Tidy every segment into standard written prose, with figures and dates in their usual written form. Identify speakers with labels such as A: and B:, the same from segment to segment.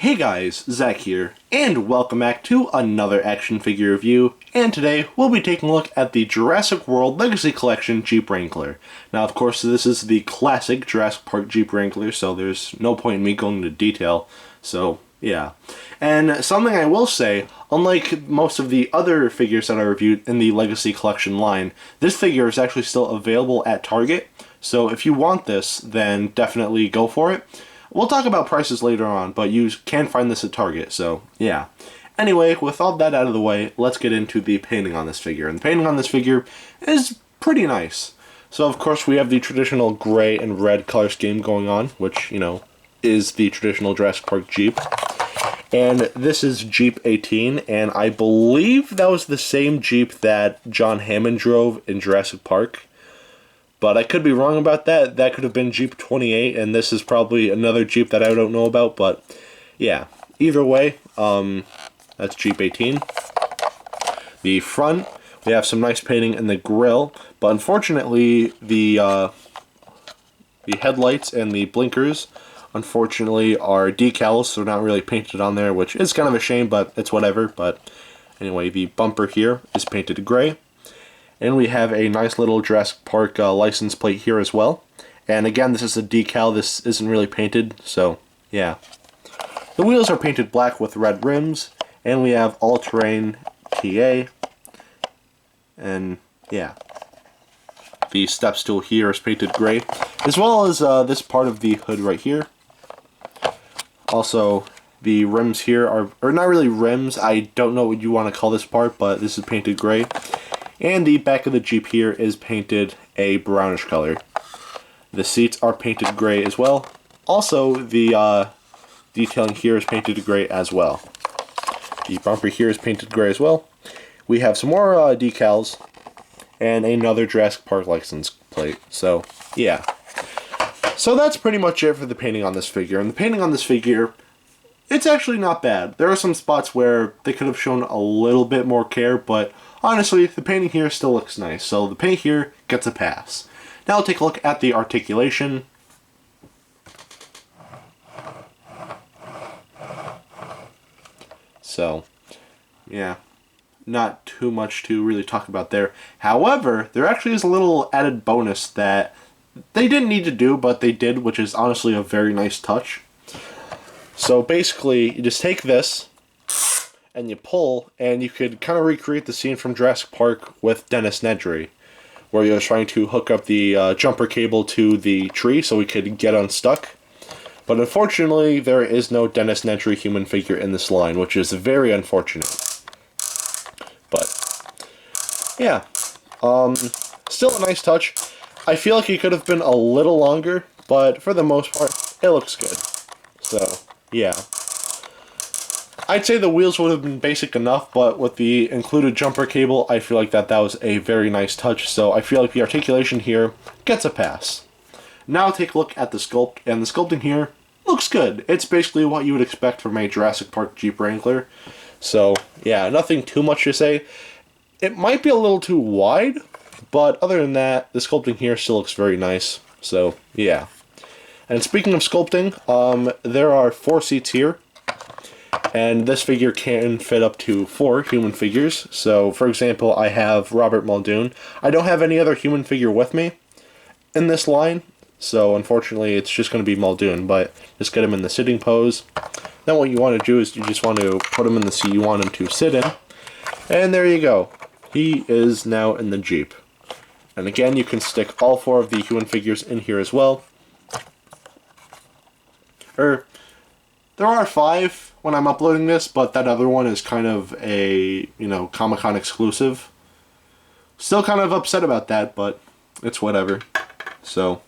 A: Hey guys, Zach here, and welcome back to another action figure review, and today we'll be taking a look at the Jurassic World Legacy Collection Jeep Wrangler. Now of course this is the classic Jurassic Park Jeep Wrangler, so there's no point in me going into detail, so yeah. And something I will say, unlike most of the other figures that I reviewed in the Legacy Collection line, this figure is actually still available at Target, so if you want this, then definitely go for it. We'll talk about prices later on, but you can find this at Target, so yeah. Anyway, with all that out of the way, let's get into the painting on this figure. And the painting on this figure is pretty nice. So of course we have the traditional gray and red color scheme going on, which, you know, is the traditional Jurassic Park Jeep. And this is Jeep 18, and I believe that was the same Jeep that John Hammond drove in Jurassic Park. But I could be wrong about that. That could have been Jeep 28, and this is probably another Jeep that I don't know about. But yeah, either way, that's Jeep 18. The front, we have some nice painting in the grille, but unfortunately, the headlights and the blinkers, unfortunately, are decals, so they're not really painted on there, which is kind of a shame, but it's whatever. But anyway, the bumper here is painted gray. And we have a nice little Jurassic Park license plate here as well. And again, this is a decal, this isn't really painted, so yeah. The wheels are painted black with red rims, and we have all-terrain TA, and yeah. The step stool here is painted gray, as well as this part of the hood right here. Also, the rims here are not really rims, I don't know what you want to call this part, but this is painted gray. And the back of the Jeep here is painted a brownish color. The seats are painted gray as well. Also, the detailing here is painted gray as well. The bumper here is painted gray as well. We have some more decals and another Jurassic Park license plate. So, yeah. So that's pretty much it for the painting on this figure. And the painting on this figure, it's actually not bad. There are some spots where they could have shown a little bit more care, but honestly, the painting here still looks nice, so the paint here gets a pass. Now I'll take a look at the articulation. So, yeah, not too much to really talk about there. However, there actually is a little added bonus that they didn't need to do, but they did, which is honestly a very nice touch. So basically, you just take this, and you pull, and you could kind of recreate the scene from Jurassic Park with Dennis Nedry, where you're trying to hook up the jumper cable to the tree so we could get unstuck. But unfortunately, there is no Dennis Nedry human figure in this line, which is very unfortunate. But, yeah. Still a nice touch. I feel like it could have been a little longer, but for the most part, it looks good. So, yeah. I'd say the wheels would have been basic enough, but with the included jumper cable, I feel like that was a very nice touch, so I feel like the articulation here gets a pass. Now take a look at the sculpt, and the sculpting here looks good. It's basically what you would expect from a Jurassic Park Jeep Wrangler. So, yeah, nothing too much to say. It might be a little too wide, but other than that, the sculpting here still looks very nice. So, yeah. And speaking of sculpting, there are 4 seats here. And this figure can fit up to 4 human figures. So, for example, I have Robert Muldoon. I don't have any other human figure with me in this line, so unfortunately it's just going to be Muldoon, but just get him in the sitting pose. Then what you want to do is you just want to put him in the seat you want him to sit in. And there you go. He is now in the Jeep. And again, you can stick all 4 of the human figures in here as well. There are 5 when I'm uploading this, but that other one is kind of a, you know, Comic-Con exclusive. Still kind of upset about that, but it's whatever. So,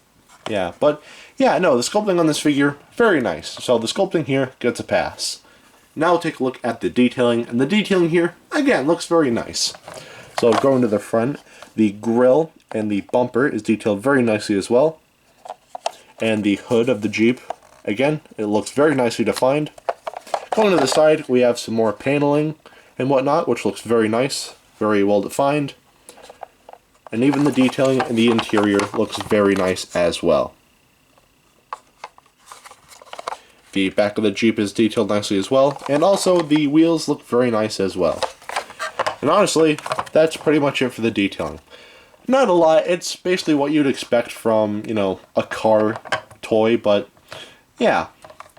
A: yeah. But, yeah, no, the sculpting on this figure, very nice. So the sculpting here gets a pass. Now we'll take a look at the detailing, and the detailing here, again, looks very nice. So going to the front, the grille and the bumper is detailed very nicely as well. And the hood of the Jeep, again, it looks very nicely defined. Going to the side, we have some more paneling and whatnot, which looks very nice, very well defined. And even the detailing in the interior looks very nice as well. The back of the Jeep is detailed nicely as well, and also the wheels look very nice as well. And honestly, that's pretty much it for the detailing. Not a lot, it's basically what you'd expect from, you know, a car toy, but yeah,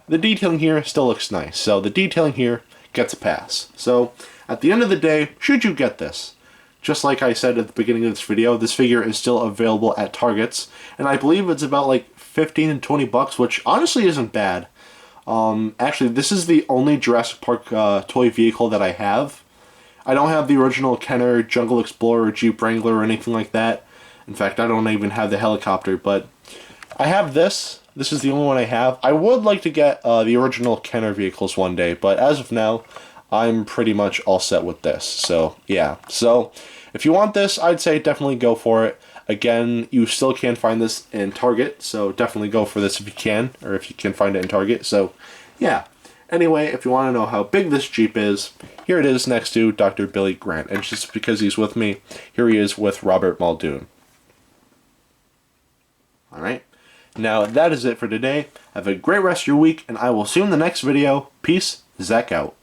A: the detailing here still looks nice. So the detailing here gets a pass. So at the end of the day, should you get this? Just like I said at the beginning of this video, this figure is still available at Targets, and I believe it's about like 15 and 20 bucks, which honestly isn't bad. Actually, this is the only Jurassic Park toy vehicle that I have. I don't have the original Kenner, Jungle Explorer, Jeep Wrangler, or anything like that. In fact, I don't even have the helicopter, but I have this. This is the only one I have. I would like to get the original Kenner vehicles one day, but as of now, I'm pretty much all set with this. So, yeah. So, if you want this, I'd say definitely go for it. Again, you still can find this in Target, so definitely go for this if you can, or if you can find it in Target. So, yeah. Anyway, if you want to know how big this Jeep is, here it is next to Dr. Billy Grant. And just because he's with me, here he is with Robert Muldoon. Alright. Now, that is it for today. Have a great rest of your week, and I will see you in the next video. Peace. Zach out.